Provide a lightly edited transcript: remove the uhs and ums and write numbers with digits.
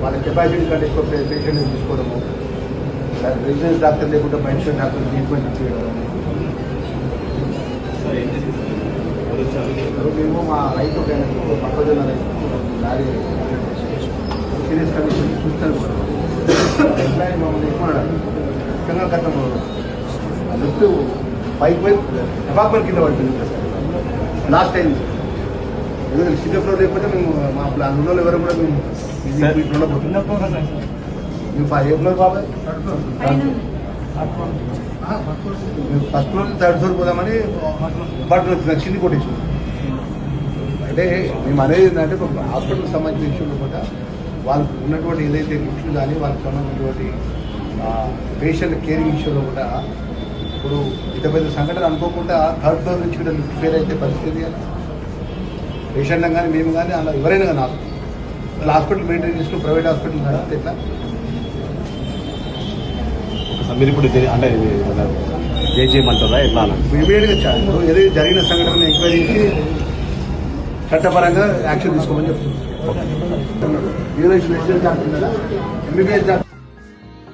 వాళ్ళ కెపాసిటీ కంటే ఎక్కువ పేషెంట్ తీసుకోవడము, రెసిడెన్స్ డాక్టర్ లేకుండా మెడిసిన్ డాక్టర్ ట్రీట్మెంట్ చేయడం. మేము మా రైతు పక్కన రైతు లారీ సీరియస్ కండిషన్ చూస్తాను కూడా ఎంప్లాయీ మమ్మల్ని ఎక్కువ ముఖ్యంగా గతం లిఫ్ట్ పైకి పోయి అపార్ట్మెంట్ కింద పడుతుంది లాస్ట్ టైం. ఎందుకంటే చిన్న ఫ్లోర్ లేకపోతే మేము మా అందులో ఎవరు కూడా మేము మేము 5 ఫ్లోర్ బాబాయ్ మేము ఫస్ట్ ఫ్లోర్ 3rd ఫ్లోర్ పోదామని బట్ నచ్చింది కొట్టేసాం. అంటే మేము అనేది ఏంటంటే హాస్పిటల్కి సంబంధించిన ఇష్యూలు కూడా వాళ్ళకు ఉన్నటువంటి ఏదైతే ఇష్యూలు కానీ వాళ్ళకి సంబంధించినటువంటి పేషెంట్ కేరింగ్ ఇష్యూలో కూడా ఇప్పుడు ఇంత పెద్ద సంఘటన అనుకోకుండా 3rd ఫ్లోర్ నుంచి కూడా లిఫ్ట్ ఫెయిల్ అయితే పరిస్థితి కదా. పేషెంట్ కానీ మేము కానీ అలా ఎవరైనా కానీ హాస్పిటల్ మెయింటైన్ చేస్తూ ప్రైవేట్ హాస్పిటల్ నడిపితే ఎట్లా? మీరు ఇప్పుడు అంటే ఏం చేయమంటారా ఎట్లా? ఇమీడియట్గా ఏదైతే జరిగిన సంఘటన ఎంక్వైరీ చేసి చట్టపరంగా యాక్షన్ తీసుకోమని చెప్తున్నాను. University doctor MBBS doctor